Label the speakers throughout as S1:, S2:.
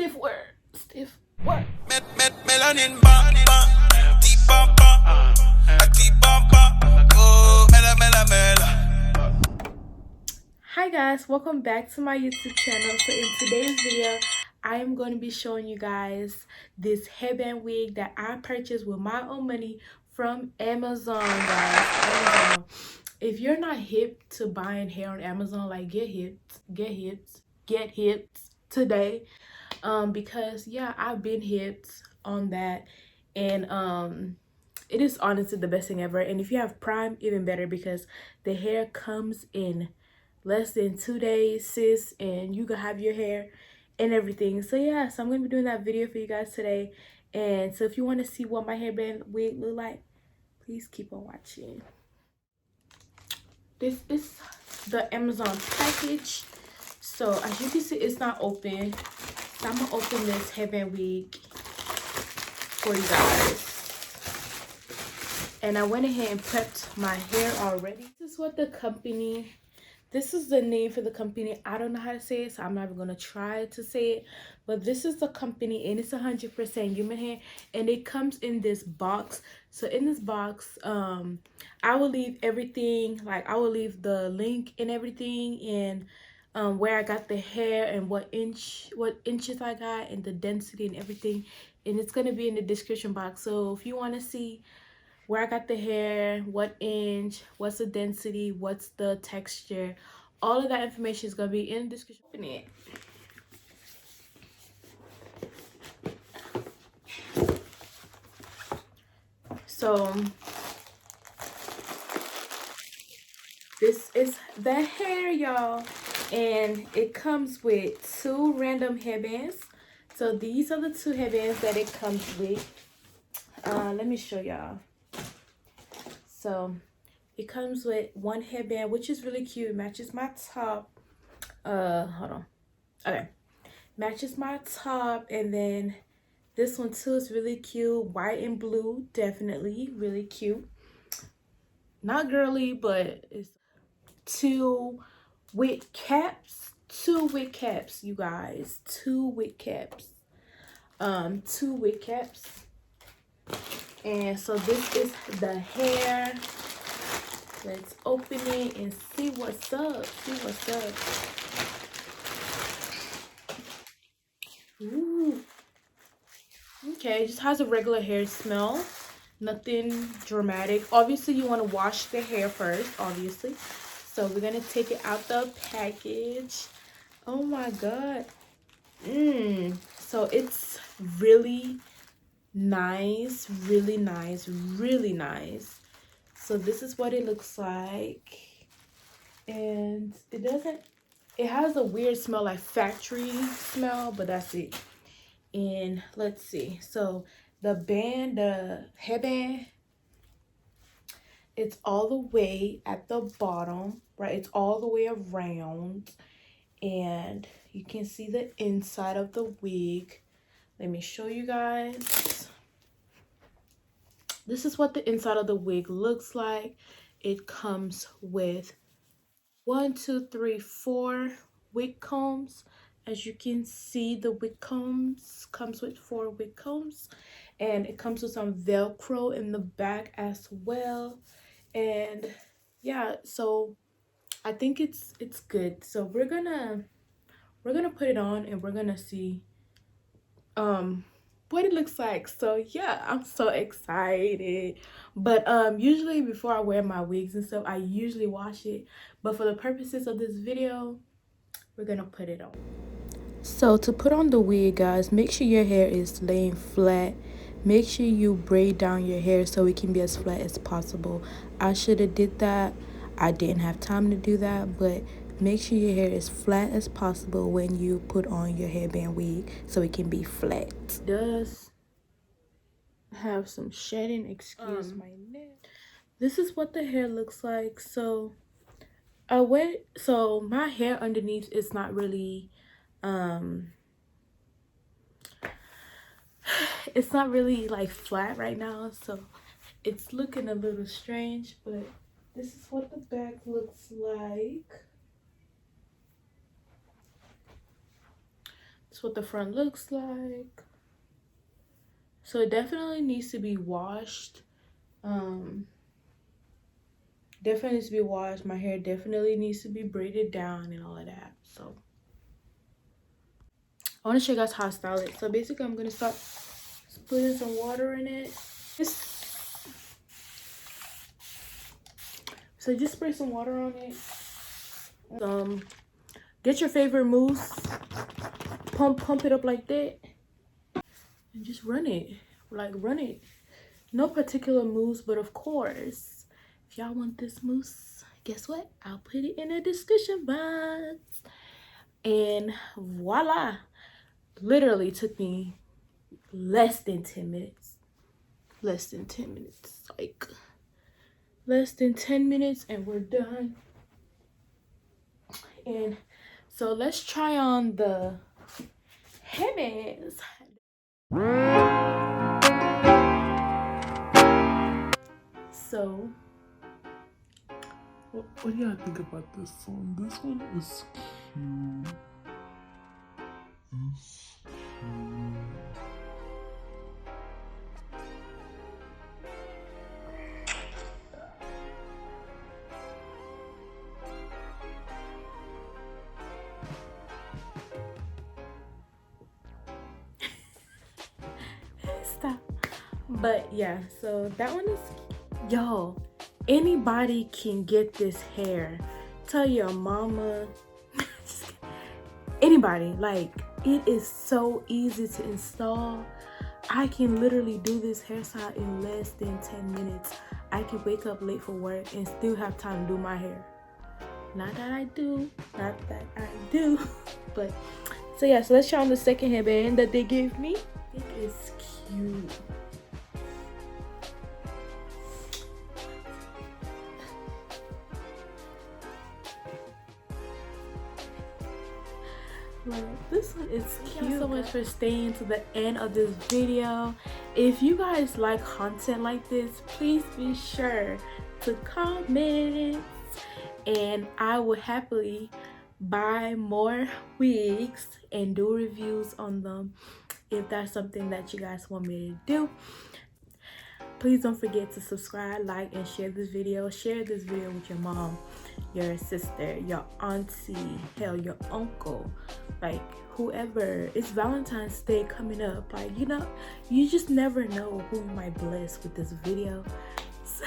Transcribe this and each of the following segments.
S1: Stiff work. Stiff work.
S2: Melanin ba, deep ba, deep ba, oh, mela.
S1: Hi guys, welcome back to my YouTube channel. So in today's video, I am going to be showing you guys this headband wig that I purchased with my own money from Amazon, guys. Amazon. If you're not hip to buying hair on Amazon, like get hip today. Because yeah, I've been hit on that, and it is honestly the best thing ever. And if you have Prime, even better, because the hair comes in less than 2 days, sis, and you can have your hair and everything. So yeah, so I'm gonna be doing that video for you guys today. And so if you want to see what my hairband wig look like, please keep on watching. This is the Amazon package. So as you can see, it's not open. So I'm gonna open this headband wig for you guys. And I went ahead and prepped my hair already. This is what the company, this is the name for the company. I don't know how to say it, so I'm not even gonna try to say it. But this is the company, and it's 100% human hair, and it comes in this box. So in this box, I will leave everything, like I will leave the link and everything, and where I got the hair and what inches I got and the density and everything, and it's gonna be in the description box. So if you want to see where I got the hair, what inch, what's the density, what's the texture, all of that information is gonna be in the description. Open it. So this is the hair, y'all, and it comes with 2 random headbands. So these are the 2 headbands that it comes with. Let me show y'all. So it comes with 1 headband, which is really cute. It matches my top. Hold on. Okay, matches my top. And then this one too is really cute, white and blue. Definitely really cute. Not girly, but it's 2 wig caps. 2 wig caps, you guys. 2 wig caps. 2 wig caps. And so this is the hair. Let's open it and see what's up. Ooh. Okay, it just has a regular hair smell. Nothing dramatic. Obviously, you want to wash the hair first, obviously. So we're going to take it out the package. Oh my god. So it's really nice. So this is what it looks like. And it has a weird smell, like factory smell, but that's it. And let's see. So the headband, it's all the way at the bottom, right? It's all the way around, and you can see the inside of the wig. Let me show you guys. This is what the inside of the wig looks like. It comes with 1, 2, 3, 4 wig combs. As you can see, the wig combs comes with 4 wig combs, and it comes with some Velcro in the back as well. And yeah, so I think it's good. So we're gonna put it on, and we're gonna see what it looks like. So yeah, I'm so excited. But usually before I wear my wigs and stuff, I usually wash it, but for the purposes of this video, we're gonna put it on. So to put on the wig, guys, make sure your hair is laying flat. Make sure you braid down your hair so it can be as flat as possible. I should have did that. I didn't have time to do that, but make sure your hair is flat as possible when you put on your headband wig so it can be flat. It does have some shedding, excuse my name. This is what the hair looks like. So my hair underneath is not really it's not really like flat right now, so it's looking a little strange, but this is what the back looks like. That's what the front looks like. So it definitely needs to be washed. Definitely needs to be washed. My hair definitely needs to be braided down and all of that. So I want to show you guys how I style it. So basically I'm going to start putting some water in it. So just spray some water on it. Get your favorite mousse. Pump it up like that. And just run it. Like run it. No particular mousse, but of course, if y'all want this mousse, guess what? I'll put it in the description box. And voila. Literally took me less than 10 minutes. Less than 10 minutes. Like less than 10 minutes and we're done. And so let's try on the headbands. So
S3: what do y'all think about this one? This one is cute. It's cute.
S1: Stop. But yeah, so that one is, yo, anybody can get this hair. Tell your mama, anybody. Like, it is so easy to install. I can literally do this hairstyle in less than 10 minutes. I can wake up late for work and still have time to do my hair. Not that I do, but so yeah, so let's try on the second headband that they gave me. It is cute. Like, this one is cute. Thank you so much for staying to the end of this video. If you guys like content like this, please be sure to comment, and I will happily buy more wigs and do reviews on them if that's something that you guys want me to do. Please don't forget to subscribe, like, and share this video. Share this video with your mom, your sister, your auntie, hell, your uncle, like whoever. It's Valentine's Day coming up. Like, you know, you just never know who you might bless with this video. So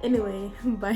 S1: anyway, bye.